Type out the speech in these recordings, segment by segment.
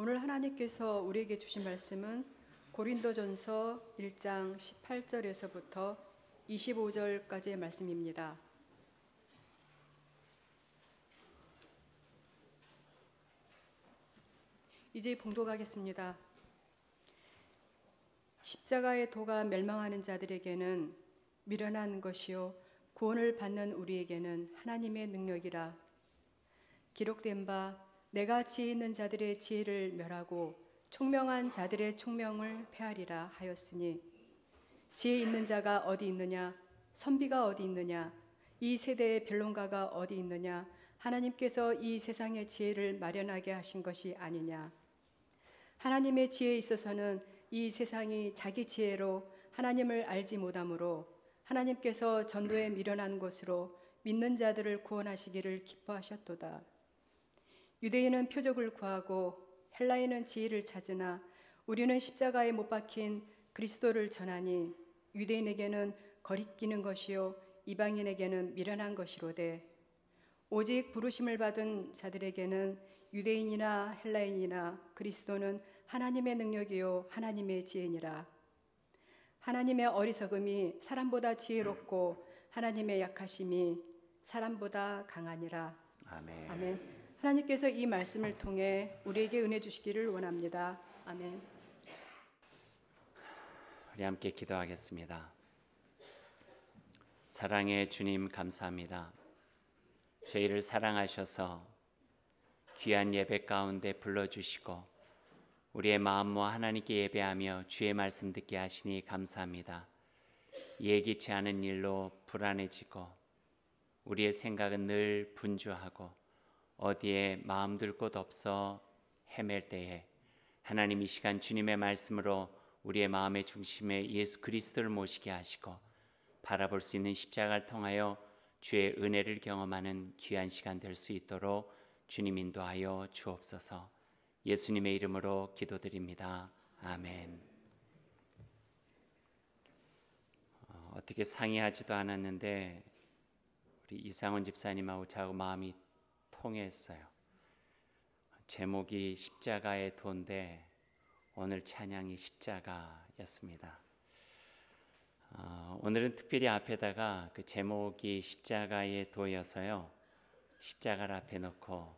오늘 하나님께서 우리에게 주신 말씀은 고린도전서 1장 18절에서부터 25절까지의 말씀입니다. 이제 봉독하겠습니다. 십자가의 도가 멸망하는 자들에게는 미련한 것이요 구원을 받는 우리에게는 하나님의 능력이라. 기록된 바 내가 지혜 있는 자들의 지혜를 멸하고 총명한 자들의 총명을 폐하리라 하였으니, 지혜 있는 자가 어디 있느냐? 선비가 어디 있느냐? 이 세대의 변론가가 어디 있느냐? 하나님께서 이 세상의 지혜를 마련하게 하신 것이 아니냐? 하나님의 지혜에 있어서는 이 세상이 자기 지혜로 하나님을 알지 못하므로 하나님께서 전도에 미련한 것으로 믿는 자들을 구원하시기를 기뻐하셨도다. 유대인은 표적을 구하고 헬라인은 지혜를 찾으나 우리는 십자가에 못 박힌 그리스도를 전하니, 유대인에게는 거리끼는 것이요 이방인에게는 미련한 것이로되 오직 부르심을 받은 자들에게는 유대인이나 헬라인이나 그리스도는 하나님의 능력이요 하나님의 지혜니라. 하나님의 어리석음이 사람보다 지혜롭고 하나님의 약하심이 사람보다 강하니라. 아멘. 아멘. 하나님께서 이 말씀을 통해 우리에게 은혜 주시기를 원합니다. 아멘. 우리 함께 기도하겠습니다. 사랑의 주님, 감사합니다. 저희를 사랑하셔서 귀한 예배 가운데 불러주시고 우리의 마음과 하나님께 예배하며 주의 말씀 듣게 하시니 감사합니다. 예기치 않은 일로 불안해지고 우리의 생각은 늘 분주하고 어디에 마음 둘 곳 없어 헤맬 때에 하나님 이 시간 주님의 말씀으로 우리의 마음의 중심에 예수 그리스도를 모시게 하시고 바라볼 수 있는 십자가를 통하여 주의 은혜를 경험하는 귀한 시간 될 수 있도록 주님 인도하여 주옵소서. 예수님의 이름으로 기도드립니다. 아멘. 어떻게 상의하지도 않았는데 우리 이상원 집사님하고 저하고 마음이 통했어요. 제목이 십자가의 도인데 오늘 찬양이 십자가였습니다. 오늘은 특별히 앞에다가 그 제목이 십자가의 도여서요, 십자가를 앞에 놓고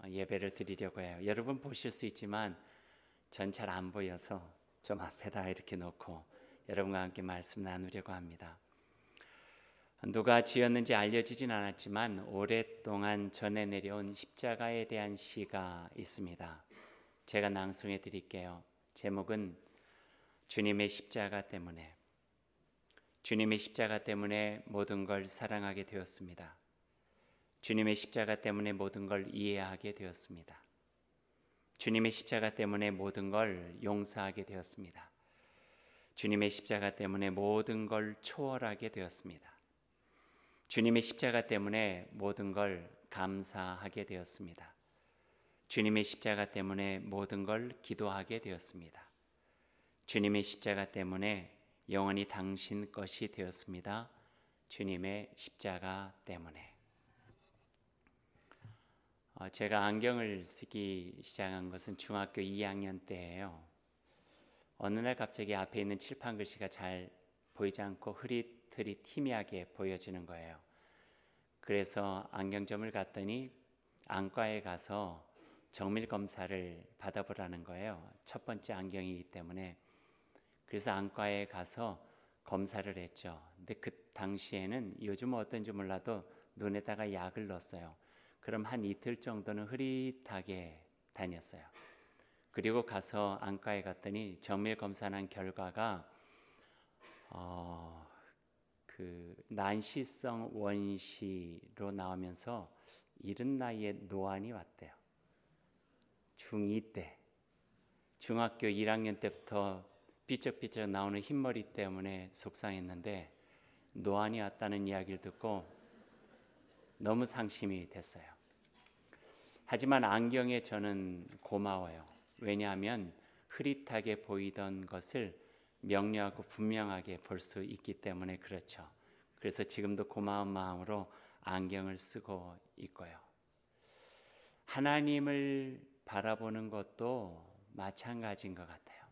예배를 드리려고 해요. 여러분 보실 수 있지만 전 잘 안 보여서 좀 앞에다 이렇게 놓고 여러분과 함께 말씀 나누려고 합니다. 누가 지었는지 알려지진 않았지만 오랫동안 전해 내려온 십자가에 대한 시가 있습니다. 제가 낭송해 드릴게요. 제목은 주님의 십자가 때문에. 주님의 십자가 때문에 모든 걸 사랑하게 되었습니다. 주님의 십자가 때문에 모든 걸 이해하게 되었습니다. 주님의 십자가 때문에 모든 걸 용서하게 되었습니다. 주님의 십자가 때문에 모든 걸 초월하게 되었습니다. 주님의 십자가 때문에 모든 걸 감사하게 되었습니다. 주님의 십자가 때문에 모든 걸 기도하게 되었습니다. 주님의 십자가 때문에 영원히 당신 것이 되었습니다. 주님의 십자가 때문에. 제가 안경을 쓰기 시작한 것은 중학교 2학년 때예요. 어느 날 갑자기 앞에 있는 칠판 글씨가 잘 보이지 않고 희미하게 보여지는 거예요. 그래서 안경점을 갔더니 안과에 가서 정밀 검사를 받아보라는 거예요. 첫 번째 안경이기 때문에. 그래서 안과에 가서 검사를 했죠. 근데 그 당시에는 요즘은 어떤지 몰라도 눈에다가 약을 넣었어요. 그럼 한 이틀 정도는 흐릿하게 다녔어요. 그리고 가서 안과에 갔더니 정밀 검사한 결과가 난시성 원시로 나오면서 이른 나이에 노안이 왔대요. 중2 때. 중학교 1학년 때부터 삐쩍삐쩍 나오는 흰머리 때문에 속상했는데 노안이 왔다는 이야기를 듣고 너무 상심이 됐어요. 하지만 안경에 저는 고마워요. 왜냐하면 흐릿하게 보이던 것을 명료하고 분명하게 볼 수 있기 때문에 그렇죠. 그래서 지금도 고마운 마음으로 안경을 쓰고 있고요. 하나님을 바라보는 것도 마찬가지인 것 같아요.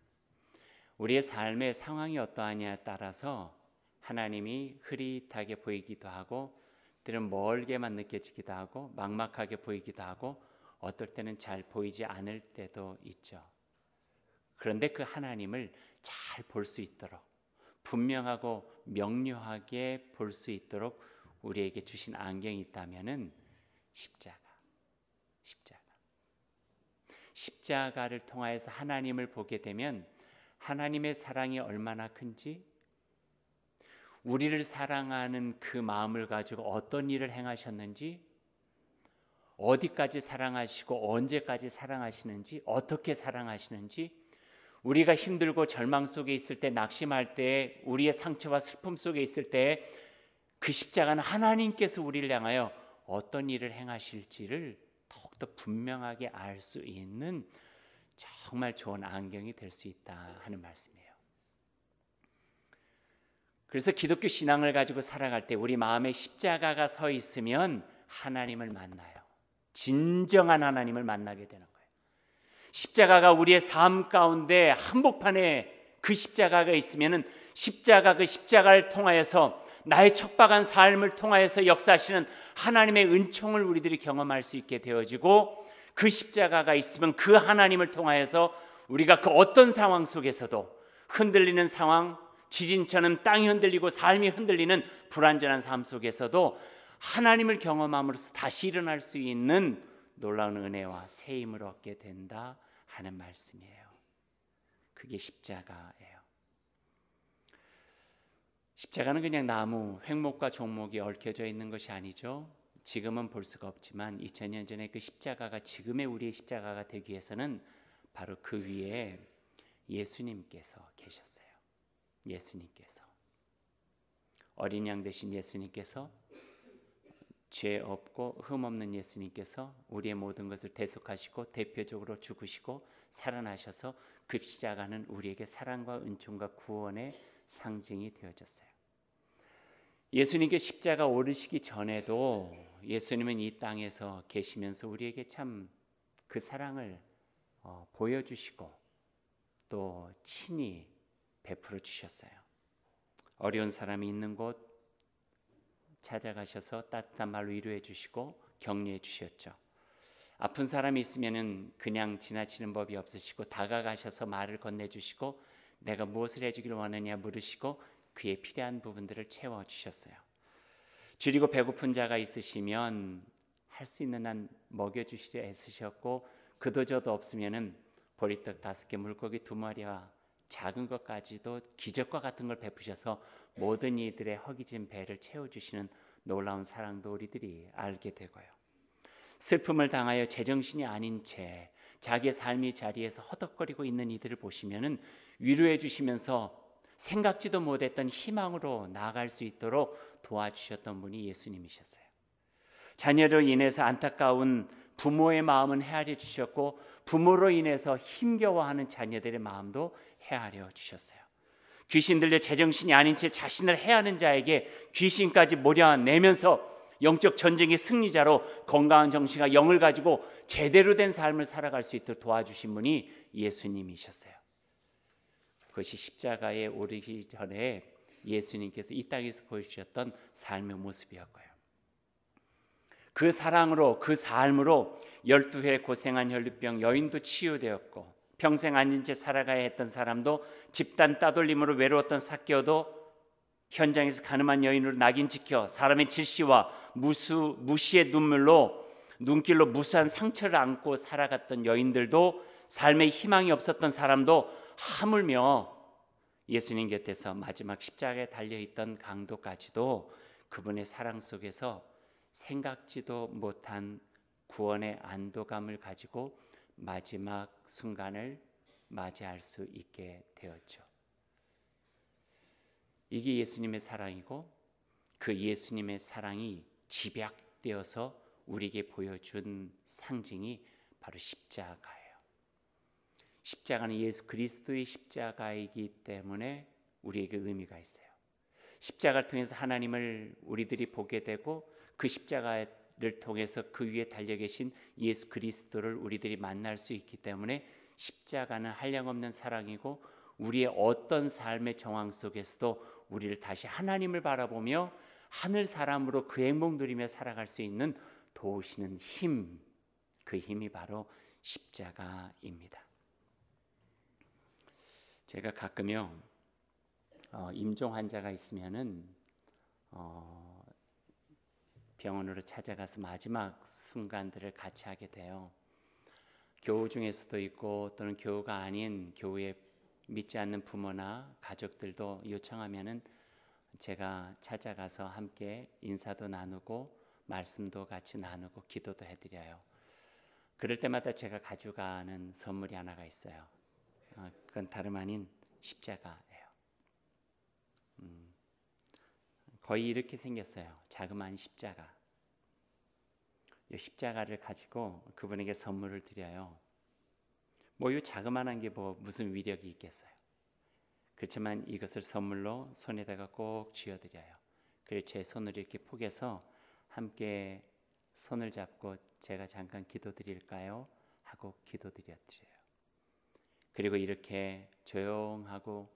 우리의 삶의 상황이 어떠하냐에 따라서 하나님이 흐릿하게 보이기도 하고 때로는 멀게만 느껴지기도 하고 막막하게 보이기도 하고 어떨 때는 잘 보이지 않을 때도 있죠. 그런데 그 하나님을 잘 볼 수 있도록 분명하고 명료하게 볼 수 있도록 우리에게 주신 안경이 있다면은 십자가를 통하여서 하나님을 보게 되면 하나님의 사랑이 얼마나 큰지, 우리를 사랑하는 그 마음을 가지고 어떤 일을 행하셨는지, 어디까지 사랑하시고 언제까지 사랑하시는지, 어떻게 사랑하시는지, 우리가 힘들고 절망 속에 있을 때, 낙심할 때, 우리의 상처와 슬픔 속에 있을 때 그 십자가는 하나님께서 우리를 향하여 어떤 일을 행하실지를 더욱더 분명하게 알 수 있는 정말 좋은 안경이 될 수 있다 하는 말씀이에요. 그래서 기독교 신앙을 가지고 살아갈 때 우리 마음에 십자가가 서 있으면 하나님을 만나요. 진정한 하나님을 만나게 되는 거예요. 십자가가 우리의 삶 가운데 한복판에 그 십자가가 있으면은 그 십자가를 통하여서 나의 척박한 삶을 통하여서 역사하시는 하나님의 은총을 우리들이 경험할 수 있게 되어지고, 그 십자가가 있으면 그 하나님을 통하여서 우리가 그 어떤 상황 속에서도 흔들리는 상황, 지진처럼 땅이 흔들리고 삶이 흔들리는 불완전한 삶 속에서도 하나님을 경험함으로써 다시 일어날 수 있는 놀라운 은혜와 새 힘을 얻게 된다 하는 말씀이에요. 그게 십자가예요. 십자가는 그냥 나무, 횡목과 종목이 얽혀져 있는 것이 아니죠. 지금은 볼 수가 없지만 2000년 전에 그 십자가가 지금의 우리의 십자가가 되기 위해서는 바로 그 위에 예수님께서 계셨어요. 예수님께서, 어린 양 되신 예수님께서, 죄 없고 흠 없는 예수님께서 우리의 모든 것을 대속하시고 대표적으로 죽으시고 살아나셔서 그 십자가는 우리에게 사랑과 은총과 구원의 상징이 되어졌어요. 예수님께 십자가 오르시기 전에도 예수님은 이 땅에서 계시면서 우리에게 참 그 사랑을 보여주시고 또 친히 베풀어 주셨어요. 어려운 사람이 있는 곳 찾아가셔서 따뜻한 말로 위로해 주시고 격려해 주셨죠. 아픈 사람이 있으면은 그냥 지나치는 법이 없으시고 다가가셔서 말을 건네주시고 내가 무엇을 해주기를 원하냐 물으시고 그의 필요한 부분들을 채워주셨어요. 줄이고 배고픈 자가 있으시면 할 수 있는 한 먹여주시려 애쓰셨고, 그도저도 없으면은 보리떡 5개, 물고기 2마리와 작은 것까지도 기적과 같은 걸 베푸셔서 모든 이들의 허기진 배를 채워주시는 놀라운 사랑도 우리들이 알게 되고요. 슬픔을 당하여 제정신이 아닌 채 자기의 삶의 자리에서 허덕거리고 있는 이들을 보시면은 위로해 주시면서 생각지도 못했던 희망으로 나아갈 수 있도록 도와주셨던 분이 예수님이셨어요. 자녀로 인해서 안타까운 부모의 마음은 헤아려 주셨고, 부모로 인해서 힘겨워하는 자녀들의 마음도 헤아려 주셨어요. 귀신 들려 제정신이 아닌 채 자신을 해하는 자에게 귀신까지 몰아내면서 영적 전쟁의 승리자로 건강한 정신과 영을 가지고 제대로 된 삶을 살아갈 수 있도록 도와주신 분이 예수님이셨어요. 그것이 십자가에 오르기 전에 예수님께서 이 땅에서 보여주셨던 삶의 모습이었고요. 그 사랑으로, 그 삶으로 12회 고생한 혈루병 여인도 치유되었고, 평생 앉은 채 살아가야 했던 사람도, 집단 따돌림으로 외로웠던 삭개오도 현장에서 가늠한 여인으로 낙인 찍혀 사람의 질시와 무시의 눈물로 눈길로 무수한 상처를 안고 살아갔던 여인들도, 삶에 희망이 없었던 사람도, 하물며 예수님 곁에서 마지막 십자가에 달려있던 강도까지도 그분의 사랑 속에서 생각지도 못한 구원의 안도감을 가지고 마지막 순간을 맞이할 수 있게 되었죠. 이게 예수님의 사랑이고, 그 예수님의 사랑이 집약되어서 우리에게 보여준 상징이 바로 십자가예요. 십자가는 예수 그리스도의 십자가이기 때문에 우리에게 의미가 있어요. 십자가를 통해서 하나님을 우리들이 보게 되고, 그 십자가를 통해서 그 위에 달려 계신 예수 그리스도를 우리들이 만날 수 있기 때문에 십자가는 한량없는 사랑이고 우리의 어떤 삶의 정황 속에서도 우리를 다시 하나님을 바라보며 하늘 사람으로 그 행복 누리며 살아갈 수 있는 도우시는 힘, 그 힘이 바로 십자가입니다. 제가 가끔요 임종 환자가 있으면은 병원으로 찾아가서 마지막 순간들을 같이 하게 돼요. 교우 중에서도 있고 또는 교우가 아닌 교우에 믿지 않는 부모나 가족들도 요청하면은 제가 찾아가서 함께 인사도 나누고 말씀도 같이 나누고 기도도 해드려요. 그럴 때마다 제가 가져가는 선물이 하나가 있어요. 그건 다름 아닌 십자가예요. 거의 이렇게 생겼어요. 자그마한 십자가. 이 십자가를 가지고 그분에게 선물을 드려요. 뭐 이 자그마한 게 뭐 무슨 위력이 있겠어요. 그렇지만 이것을 선물로 손에다가 꼭 쥐어드려요. 그리고 제 손을 이렇게 포개서 함께 손을 잡고 제가 잠깐 기도드릴까요? 하고 기도드려요. 그리고 이렇게 조용하고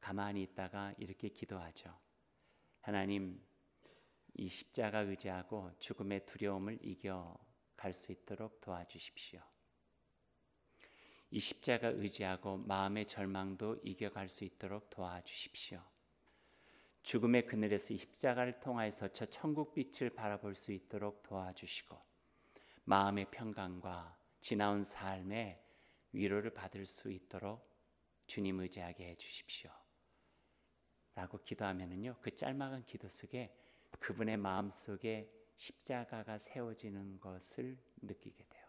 가만히 있다가 이렇게 기도하죠. 하나님, 이 십자가 의지하고 죽음의 두려움을 이겨갈 수 있도록 도와주십시오. 이 십자가 의지하고 마음의 절망도 이겨갈 수 있도록 도와주십시오. 죽음의 그늘에서 이 십자가를 통하여서 저 천국 빛을 바라볼 수 있도록 도와주시고 마음의 평강과 지나온 삶의 위로를 받을 수 있도록 주님 의지하게 해주십시오. 라고 기도하면은요, 그 짤막한 기도 속에 그분의 마음 속에 십자가가 세워지는 것을 느끼게 돼요.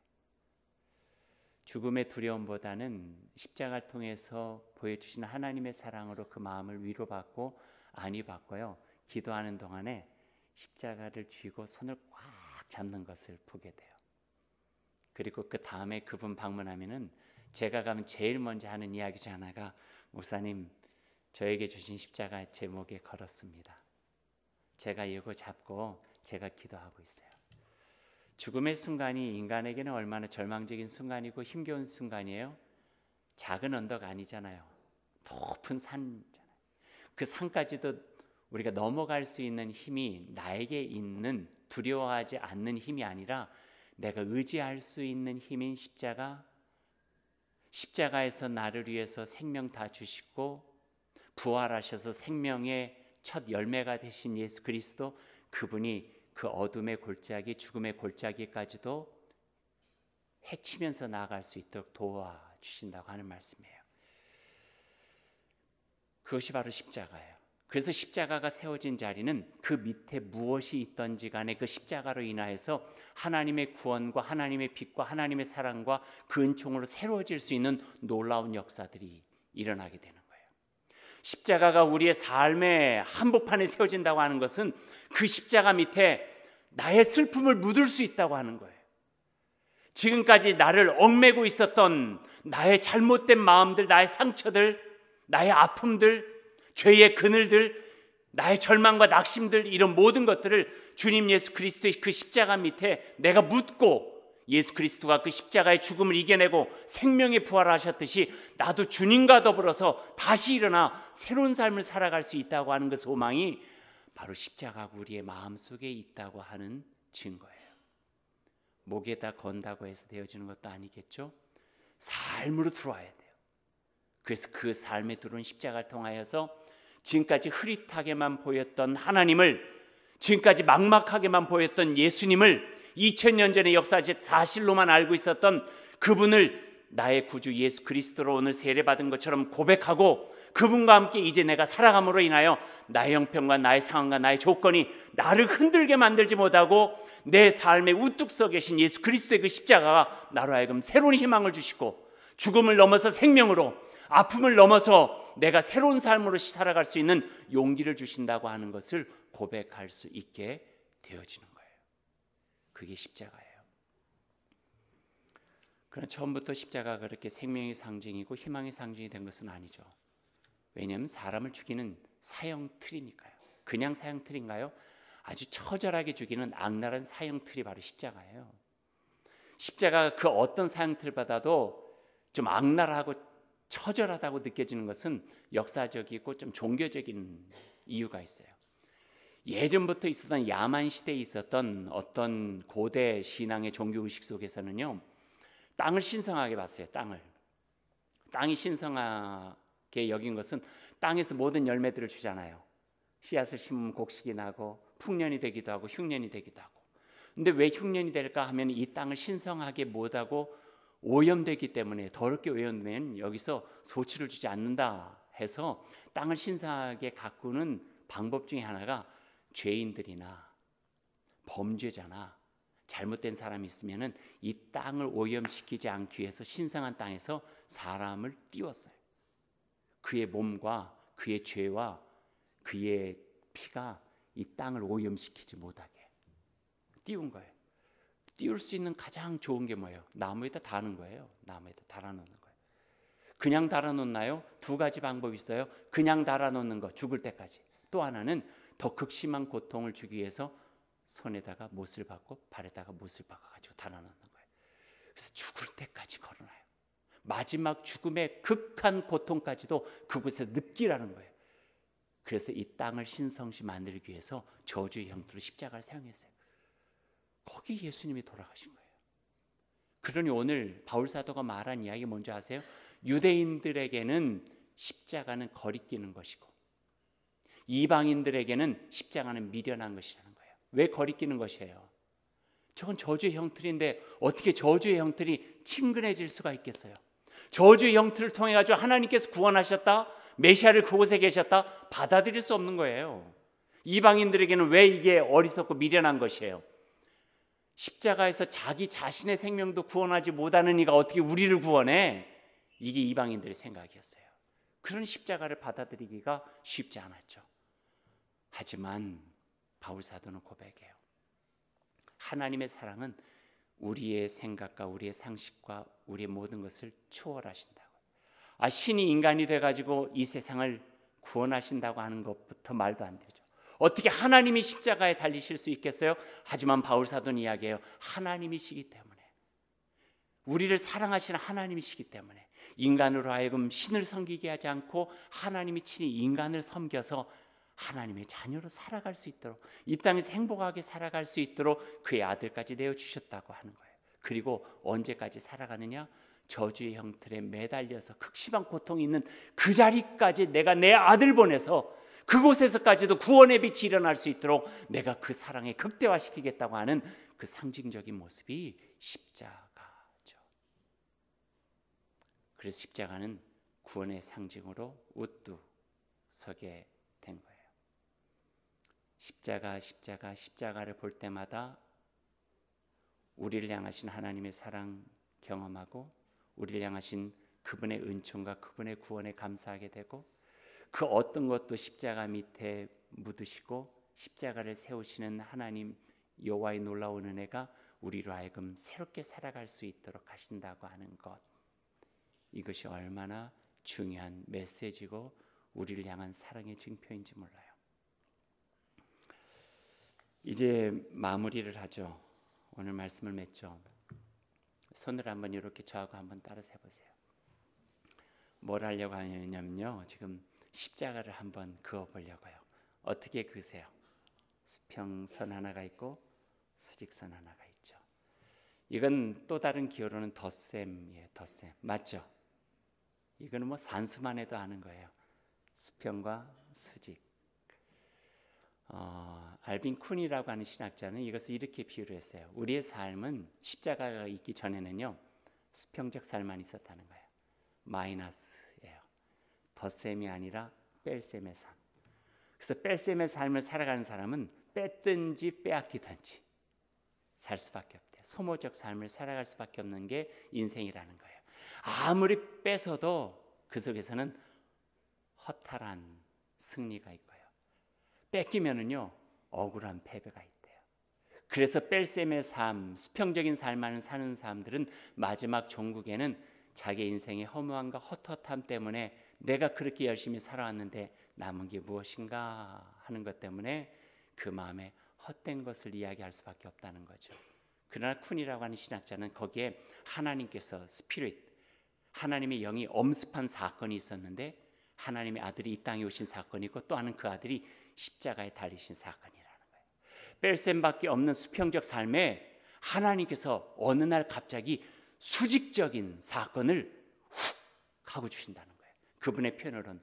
죽음의 두려움보다는 십자가를 통해서 보여주시는 하나님의 사랑으로 그 마음을 위로받고 안위받고요. 기도하는 동안에 십자가를 쥐고 손을 꽉 잡는 것을 보게 돼요. 그리고 그 다음에 그분 방문하면은 제가 가면 제일 먼저 하는 이야기 중 하나가 목사님, 저에게 주신 십자가 제 목에 걸었습니다. 제가 이거 잡고 제가 기도하고 있어요. 죽음의 순간이 인간에게는 얼마나 절망적인 순간이고 힘겨운 순간이에요. 작은 언덕 아니잖아요. 높은 산이잖아요. 그 산까지도 우리가 넘어갈 수 있는 힘이 나에게 있는 두려워하지 않는 힘이 아니라 내가 의지할 수 있는 힘인 십자가에서 나를 위해서 생명 다 주시고 부활하셔서 생명의 첫 열매가 되신 예수 그리스도, 그분이 그 어둠의 골짜기, 죽음의 골짜기까지도 헤치면서 나아갈 수 있도록 도와주신다고 하는 말씀이에요. 그것이 바로 십자가예요. 그래서 십자가가 세워진 자리는 그 밑에 무엇이 있던지 간에 그 십자가로 인하여서 하나님의 구원과 하나님의 빛과 하나님의 사랑과 그 은총으로 새로워질 수 있는 놀라운 역사들이 일어나게 되는 거예요. 십자가가 우리의 삶의 한복판에 세워진다고 하는 것은 그 십자가 밑에 나의 슬픔을 묻을 수 있다고 하는 거예요. 지금까지 나를 얽매고 있었던 나의 잘못된 마음들, 나의 상처들, 나의 아픔들, 죄의 그늘들, 나의 절망과 낙심들, 이런 모든 것들을 주님 예수 그리스도의 그 십자가 밑에 내가 묻고 예수 그리스도가 그 십자가의 죽음을 이겨내고 생명의 부활하셨듯이 나도 주님과 더불어서 다시 일어나 새로운 삶을 살아갈 수 있다고 하는 그 소망이 바로 십자가가 우리의 마음속에 있다고 하는 증거예요. 목에다 건다고 해서 되어지는 것도 아니겠죠. 삶으로 들어와야 돼요. 그래서 그 삶에 들어온 십자가를 통하여서 지금까지 흐릿하게만 보였던 하나님을, 지금까지 막막하게만 보였던 예수님을, 2000년 전의 역사적 사실로만 알고 있었던 그분을 나의 구주 예수 그리스도로 오늘 세례받은 것처럼 고백하고 그분과 함께 이제 내가 살아감으로 인하여 나의 형편과 나의 상황과 나의 조건이 나를 흔들게 만들지 못하고 내 삶에 우뚝 서 계신 예수 그리스도의 그 십자가가 나로 하여금 새로운 희망을 주시고 죽음을 넘어서 생명으로, 아픔을 넘어서 내가 새로운 삶으로 살아갈 수 있는 용기를 주신다고 하는 것을 고백할 수 있게 되어지는 거예요. 그게 십자가예요. 그러나 처음부터 십자가가 그렇게 생명의 상징이고 희망의 상징이 된 것은 아니죠. 왜냐하면 사람을 죽이는 사형틀이니까요. 그냥 사형틀인가요? 아주 처절하게 죽이는 악랄한 사형틀이 바로 십자가예요. 십자가가 그 어떤 사형틀보다도 좀 악랄하고 처절하다고 느껴지는 것은 역사적이고 좀 종교적인 이유가 있어요. 예전부터 있었던 야만 시대에 있었던 어떤 고대 신앙의 종교의식 속에서는요, 땅을 신성하게 봤어요. 땅이 신성하게 여긴 것은 땅에서 모든 열매들을 주잖아요. 씨앗을 심으면 곡식이 나고 풍년이 되기도 하고 흉년이 되기도 하고. 근데 왜 흉년이 될까 하면 이 땅을 신성하게 못하고 오염되기 때문에, 더럽게 오염되면 여기서 소출을 주지 않는다 해서 땅을 신성하게 가꾸는 방법 중에 하나가 죄인들이나 범죄자나 잘못된 사람이 있으면은 이 땅을 오염시키지 않기 위해서 신성한 땅에서 사람을 띄웠어요. 그의 몸과 그의 죄와 그의 피가 이 땅을 오염시키지 못하게 띄운 거예요. 띄울 수 있는 가장 좋은 게 뭐예요? 나무에다 다는 거예요. 나무에다 달아놓는 거예요. 그냥 달아놓나요? 두 가지 방법이 있어요. 그냥 달아놓는 거, 죽을 때까지. 또 하나는 더 극심한 고통을 주기 위해서 손에다가 못을 박고 발에다가 못을 박아가지고 달아놓는 거예요. 그래서 죽을 때까지 걸어놔요. 마지막 죽음의 극한 고통까지도 그곳에 느끼라는 거예요. 그래서 이 땅을 신성시 만들기 위해서 저주의 형태로 십자가를 사용했어요. 거기 예수님이 돌아가신 거예요. 그러니 오늘 바울 사도가 말한 이야기 뭔지 아세요? 유대인들에게는 십자가는 거리끼는 것이고 이방인들에게는 십자가는 미련한 것이라는 거예요. 왜 거리끼는 것이에요? 저건 저주의 형틀인데 어떻게 저주의 형틀이 친근해질 수가 있겠어요? 저주의 형틀을 통해 가지고 하나님께서 구원하셨다, 메시아를 그곳에 계셨다, 받아들일 수 없는 거예요. 이방인들에게는 왜 이게 어리석고 미련한 것이에요? 십자가에서 자기 자신의 생명도 구원하지 못하는 이가 어떻게 우리를 구원해? 이게 이방인들의 생각이었어요. 그런 십자가를 받아들이기가 쉽지 않았죠. 하지만 바울 사도는 고백해요. 하나님의 사랑은 우리의 생각과 우리의 상식과 우리의 모든 것을 초월하신다고. 신이 인간이 돼가지고 이 세상을 구원하신다고 하는 것부터 말도 안 되죠. 어떻게 하나님이 십자가에 달리실 수 있겠어요? 하지만 바울 사도는 이야기해요. 하나님이시기 때문에, 우리를 사랑하시는 하나님이시기 때문에 인간으로 하여금 신을 섬기게 하지 않고 하나님이 친히 인간을 섬겨서 하나님의 자녀로 살아갈 수 있도록, 이 땅에서 행복하게 살아갈 수 있도록 그의 아들까지 내어주셨다고 하는 거예요. 그리고 언제까지 살아가느냐? 저주의 형틀에 매달려서 극심한 고통이 있는 그 자리까지 내가 내 아들 보내서 그곳에서까지도 구원의 빛이 일어날 수 있도록 내가 그 사랑에 극대화시키겠다고 하는 그 상징적인 모습이 십자가죠. 그래서 십자가는 구원의 상징으로 우뚝 서게 된 거예요. 십자가를 볼 때마다 우리를 향하신 하나님의 사랑 경험하고 우리를 향하신 그분의 은총과 그분의 구원에 감사하게 되고, 그 어떤 것도 십자가 밑에 묻으시고 십자가를 세우시는 하나님 여호와의 놀라운 은혜가 우리로 하여금 새롭게 살아갈 수 있도록 하신다고 하는 것, 이것이 얼마나 중요한 메시지고 우리를 향한 사랑의 증표인지 몰라요. 이제 마무리를 하죠. 오늘 말씀을 맺죠. 손을 한번 이렇게 저하고 한번 따라서 해보세요. 뭘 하려고 하냐면요, 지금 십자가를 한번 그어보려고요. 어떻게 그으세요? 수평선 하나가 있고 수직선 하나가 있죠. 이건 또 다른 기호로는 덧셈이에요. 덧셈 맞죠? 이거는 뭐 산수만 해도 아는 거예요. 수평과 수직. 알빈 쿤이라고 하는 신학자는 이것을 이렇게 비유를 했어요. 우리의 삶은 십자가가 있기 전에는요, 수평적 삶만 있었다는 거예요. 마이너스예요. 덧셈이 아니라 뺄셈의 삶. 그래서 뺄셈의 삶을 살아가는 사람은 뺐든지 빼앗기든지 살 수밖에 없대요. 소모적 삶을 살아갈 수밖에 없는 게 인생이라는 거예요. 아무리 뺏어도 그 속에서는 허탈한 승리가 있고요, 뺏기면은요 억울한 패배가 있대요. 그래서 뺄셈의 삶, 수평적인 삶을 사는 사람들은 마지막 종국에는 자기 인생의 허무함과 헛헛함 때문에 내가 그렇게 열심히 살아왔는데 남은 게 무엇인가 하는 것 때문에 그 마음에 헛된 것을 이야기할 수밖에 없다는 거죠. 그러나 쿤이라고 하는 신학자는 거기에 하나님께서 스피릿, 하나님의 영이 엄습한 사건이 있었는데 하나님의 아들이 이 땅에 오신 사건이고 또 하나는 그 아들이 십자가에 달리신 사건이라는 거예요. 뺄셈밖에 없는 수평적 삶에 하나님께서 어느 날 갑자기 수직적인 사건을 훅 하고 주신다는 거예요. 그분의 표현으로는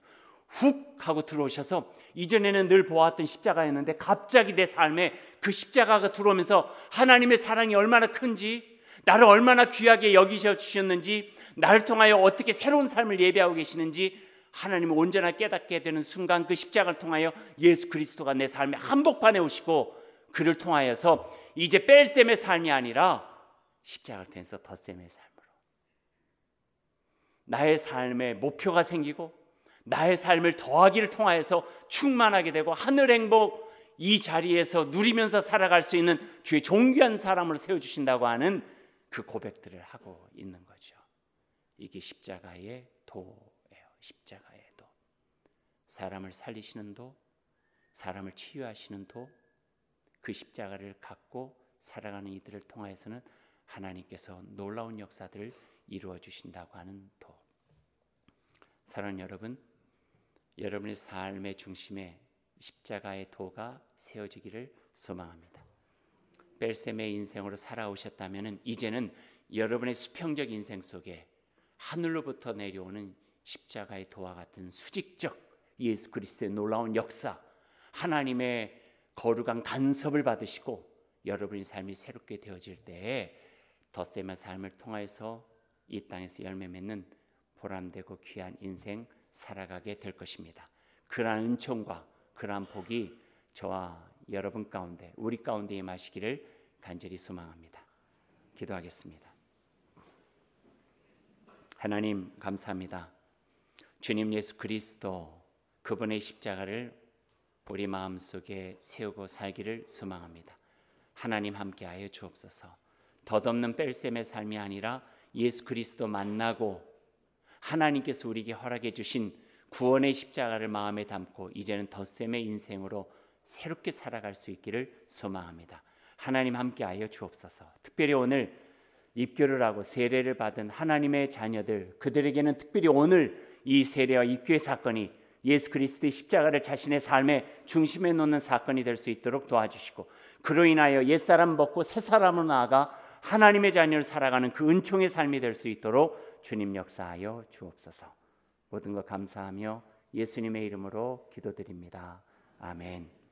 훅 하고 들어오셔서 이전에는 늘 보았던 십자가였는데 갑자기 내 삶에 그 십자가가 들어오면서 하나님의 사랑이 얼마나 큰지, 나를 얼마나 귀하게 여기셔 주셨는지, 나를 통하여 어떻게 새로운 삶을 예배하고 계시는지 하나님을 온전하게 깨닫게 되는 순간, 그 십자가를 통하여 예수 그리스도가 내 삶의 한복판에 오시고 그를 통하여서 이제 뺄셈의 삶이 아니라 십자가를 통해서 덧셈의 삶으로 나의 삶에 목표가 생기고 나의 삶을 더하기를 통하여서 충만하게 되고 하늘 행복 이 자리에서 누리면서 살아갈 수 있는 주의 존귀한 사람으로 세워주신다고 하는 그 고백들을 하고 있는 거죠. 이게 십자가의 도예요. 십자가의 도. 사람을 살리시는 도, 사람을 치유하시는 도, 그 십자가를 갖고 살아가는 이들을 통하여서는 하나님께서 놀라운 역사들을 이루어 주신다고 하는 도. 사랑하는 여러분, 여러분의 삶의 중심에 십자가의 도가 세워지기를 소망합니다. 뺄셈의 인생으로 살아오셨다면 이제는 여러분의 수평적 인생 속에 하늘로부터 내려오는 십자가의 도와 같은 수직적 예수 그리스도의 놀라운 역사, 하나님의 거룩한 간섭을 받으시고 여러분의 삶이 새롭게 되어질 때에 덧셈의 삶을 통해서 이 땅에서 열매 맺는 보람되고 귀한 인생 살아가게 될 것입니다. 그러한 은총과 그러한 복이 저와 여러분 가운데, 우리 가운데 임하시기를 간절히 소망합니다. 기도하겠습니다. 하나님 감사합니다. 주님 예수 그리스도 그분의 십자가를 우리 마음속에 세우고 살기를 소망합니다. 하나님 함께하여 주옵소서. 덧없는 뺄셈의 삶이 아니라 예수 그리스도 만나고 하나님께서 우리에게 허락해 주신 구원의 십자가를 마음에 담고 이제는 덧셈의 인생으로 새롭게 살아갈 수 있기를 소망합니다. 하나님 함께하여 주옵소서. 특별히 오늘 입교를 하고 세례를 받은 하나님의 자녀들, 그들에게는 특별히 오늘 이 세례와 입교의 사건이 예수 그리스도의 십자가를 자신의 삶의 중심에 놓는 사건이 될 수 있도록 도와주시고, 그로 인하여 옛사람 벗고 새사람으로 나아가 하나님의 자녀를 살아가는 그 은총의 삶이 될 수 있도록 주님 역사하여 주옵소서. 모든 것 감사하며 예수님의 이름으로 기도드립니다. 아멘.